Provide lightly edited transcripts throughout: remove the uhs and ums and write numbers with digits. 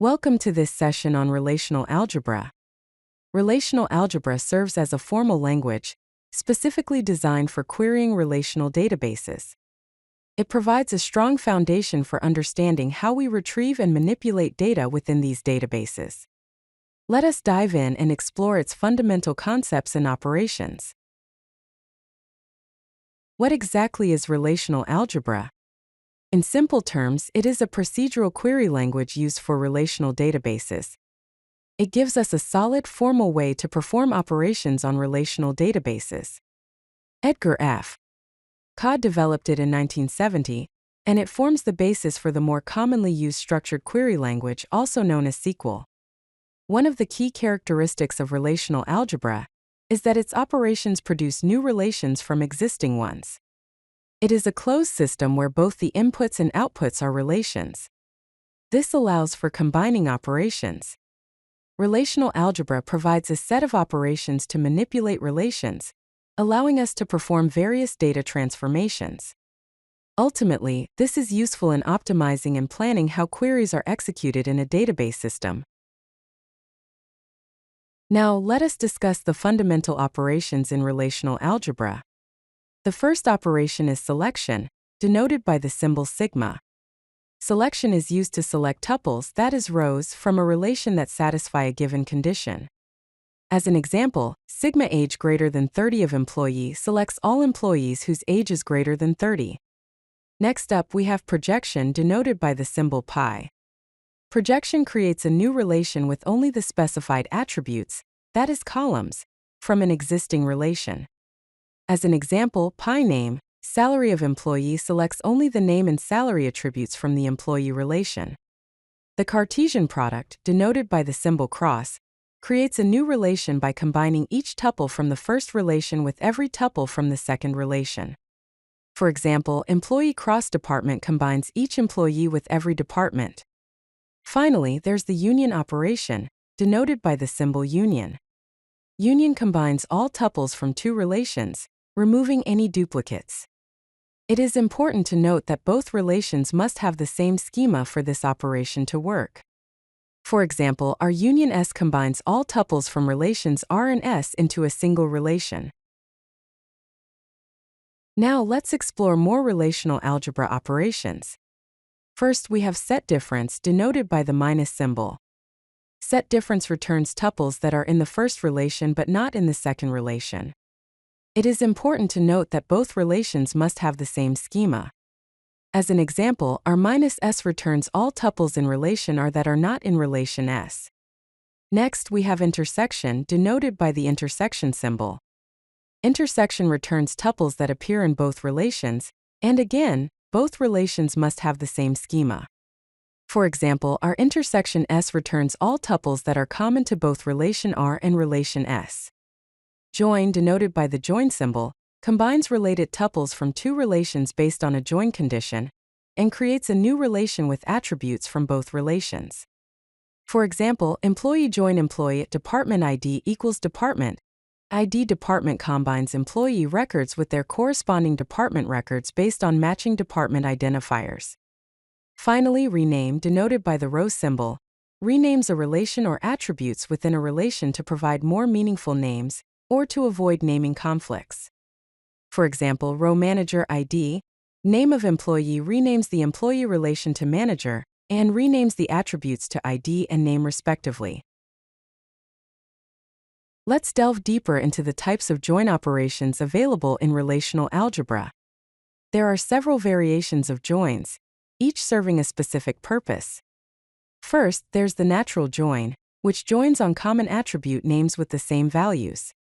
Welcome to this session on relational algebra. Relational algebra serves as a formal language, specifically designed for querying relational databases. It provides a strong foundation for understanding how we retrieve and manipulate data within these databases. Let us dive in and explore its fundamental concepts and operations. What exactly is relational algebra? In simple terms, it is a procedural query language used for relational databases. It gives us a solid, formal way to perform operations on relational databases. Edgar F. Codd developed it in 1970, and it forms the basis for the more commonly used structured query language, also known as SQL. One of the key characteristics of relational algebra is that its operations produce new relations from existing ones. It is a closed system where both the inputs and outputs are relations. This allows for combining operations. Relational algebra provides a set of operations to manipulate relations, allowing us to perform various data transformations. Ultimately, this is useful in optimizing and planning how queries are executed in a database system. Now, let us discuss the fundamental operations in relational algebra. The first operation is selection, denoted by the symbol sigma. Selection is used to select tuples, that is, rows, from a relation that satisfy a given condition. As an example, sigma age greater than 30 of employee selects all employees whose age is greater than 30. Next up, we have projection, denoted by the symbol pi. Projection creates a new relation with only the specified attributes, that is, columns, from an existing relation. As an example, pi name, salary of employee selects only the name and salary attributes from the employee relation. The Cartesian product, denoted by the symbol cross, creates a new relation by combining each tuple from the first relation with every tuple from the second relation. For example, employee cross department combines each employee with every department. Finally, there's the union operation, denoted by the symbol union. Union combines all tuples from two relations, removing any duplicates. It is important to note that both relations must have the same schema for this operation to work. For example, our union S combines all tuples from relations R and S into a single relation. Now let's explore more relational algebra operations. First, we have set difference, denoted by the minus symbol. Set difference returns tuples that are in the first relation but not in the second relation. It is important to note that both relations must have the same schema. As an example, our minus S returns all tuples in relation R that are not in relation S. Next, we have intersection, denoted by the intersection symbol. Intersection returns tuples that appear in both relations, and again, both relations must have the same schema. For example, our intersection S returns all tuples that are common to both relation R and relation S. Join, denoted by the join symbol, combines related tuples from two relations based on a join condition, and creates a new relation with attributes from both relations. For example, employee join employee department ID equals department. ID department combines employee records with their corresponding department records based on matching department identifiers. Finally, rename, denoted by the row symbol, renames a relation or attributes within a relation to provide more meaningful names, or to avoid naming conflicts. For example, row manager ID, name of employee renames the employee relation to manager, and renames the attributes to ID and name respectively. Let's delve deeper into the types of join operations available in relational algebra. There are several variations of joins, each serving a specific purpose. First, there's the natural join, which joins on common attribute names with the same values.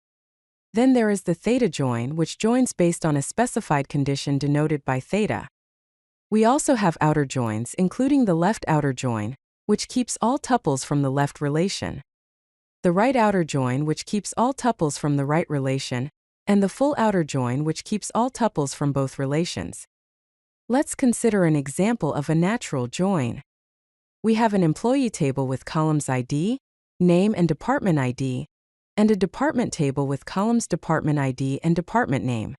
Then there is the theta join, which joins based on a specified condition denoted by theta. We also have outer joins, including the left outer join, which keeps all tuples from the left relation, the right outer join, which keeps all tuples from the right relation, and the full outer join, which keeps all tuples from both relations. Let's consider an example of a natural join. We have an employee table with columns ID, name and department ID, and a department table with columns department ID and department name.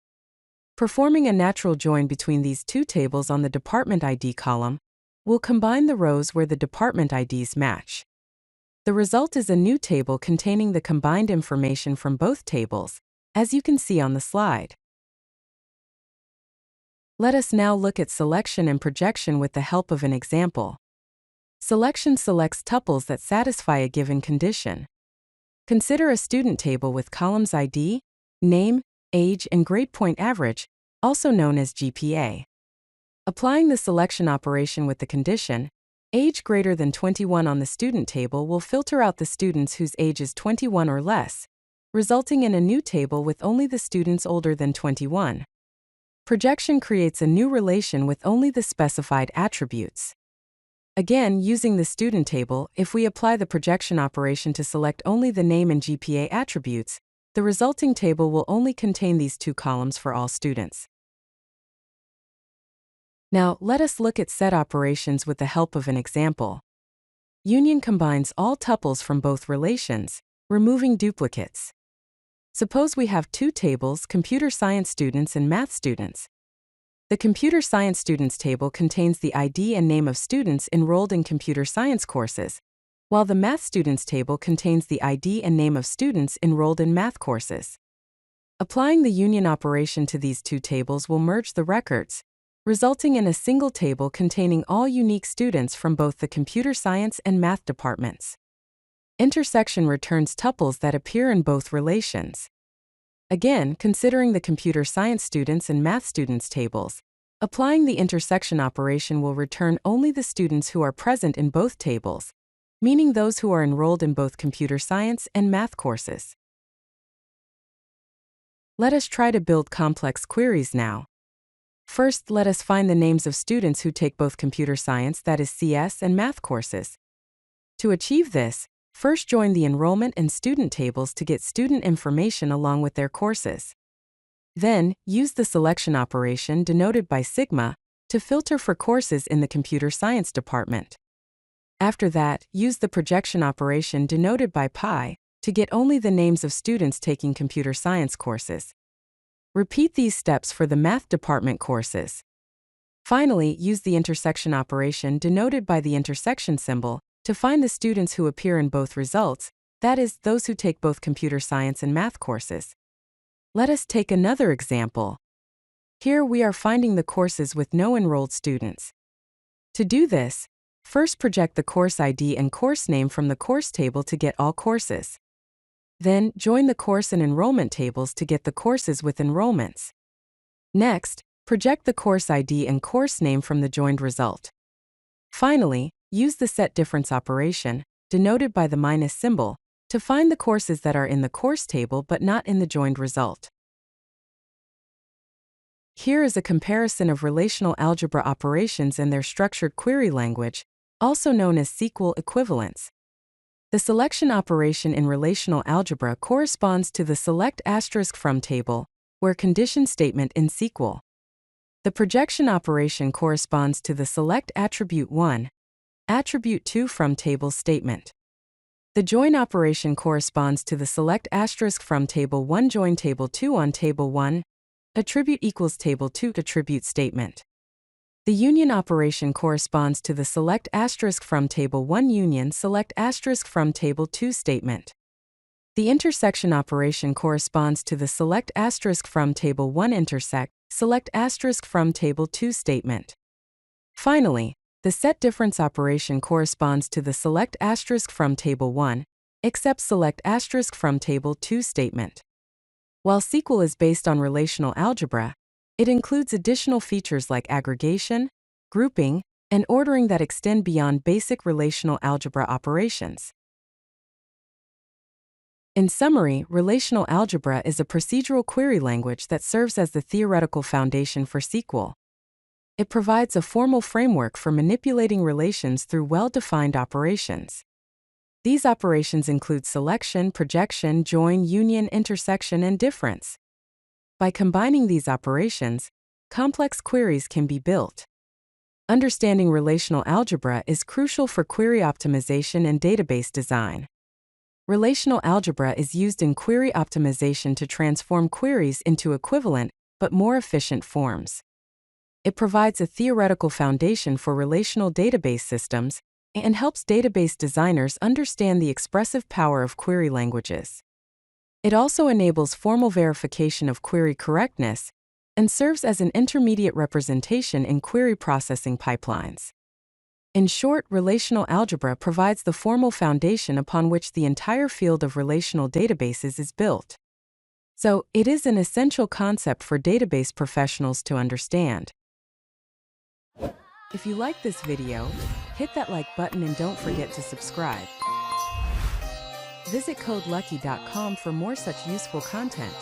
Performing a natural join between these two tables on the department ID column, we'll combine the rows where the department IDs match. The result is a new table containing the combined information from both tables, as you can see on the slide. Let us now look at selection and projection with the help of an example. Selection selects tuples that satisfy a given condition. Consider a student table with columns ID, name, age, and grade point average, also known as GPA. Applying the selection operation with the condition, age greater than 21 on the student table will filter out the students whose age is 21 or less, resulting in a new table with only the students older than 21. Projection creates a new relation with only the specified attributes. Again, using the student table, if we apply the projection operation to select only the name and GPA attributes, the resulting table will only contain these two columns for all students. Now, let us look at set operations with the help of an example. Union combines all tuples from both relations, removing duplicates. Suppose we have two tables, computer science students and math students. The computer science students table contains the ID and name of students enrolled in computer science courses, while the math students table contains the ID and name of students enrolled in math courses. Applying the union operation to these two tables will merge the records, resulting in a single table containing all unique students from both the computer science and math departments. Intersection returns tuples that appear in both relations. Again, considering the computer science students and math students tables, applying the intersection operation will return only the students who are present in both tables, meaning those who are enrolled in both computer science and math courses. Let us try to build complex queries now. First, let us find the names of students who take both computer science, that is CS, and math courses. To achieve this, first join the enrollment and student tables to get student information along with their courses. Then, use the selection operation denoted by sigma to filter for courses in the computer science department. After that, use the projection operation denoted by pi to get only the names of students taking computer science courses. Repeat these steps for the math department courses. Finally, use the intersection operation denoted by the intersection symbol to find the students who appear in both results, that is, those who take both computer science and math courses. Let us take another example. Here we are finding the courses with no enrolled students. To do this, first project the course ID and course name from the course table to get all courses. Then, join the course and enrollment tables to get the courses with enrollments. Next, project the course ID and course name from the joined result. Finally, use the set difference operation, denoted by the minus symbol, to find the courses that are in the course table but not in the joined result. Here is a comparison of relational algebra operations and their structured query language, also known as SQL equivalence. The selection operation in relational algebra corresponds to the select asterisk from table, where condition statement in SQL. The projection operation corresponds to the select attribute 1, attribute 2 from table statement. The join operation corresponds to the select asterisk from table 1 join table 2 on table 1, attribute equals table 2 attribute statement. The union operation corresponds to the select asterisk from table 1 union select asterisk from table 2 statement. The intersection operation corresponds to the select asterisk from table 1 intersect select asterisk from table 2 statement. Finally, the set difference operation corresponds to the select asterisk from table 1, except select asterisk from table 2 statement. While SQL is based on relational algebra, it includes additional features like aggregation, grouping, and ordering that extend beyond basic relational algebra operations. In summary, relational algebra is a procedural query language that serves as the theoretical foundation for SQL. It provides a formal framework for manipulating relations through well-defined operations. These operations include selection, projection, join, union, intersection, and difference. By combining these operations, complex queries can be built. Understanding relational algebra is crucial for query optimization and database design. Relational algebra is used in query optimization to transform queries into equivalent but more efficient forms. It provides a theoretical foundation for relational database systems and helps database designers understand the expressive power of query languages. It also enables formal verification of query correctness and serves as an intermediate representation in query processing pipelines. In short, relational algebra provides the formal foundation upon which the entire field of relational databases is built. So, it is an essential concept for database professionals to understand. If you like this video, hit that like button and don't forget to subscribe. Visit codelucky.com for more such useful content.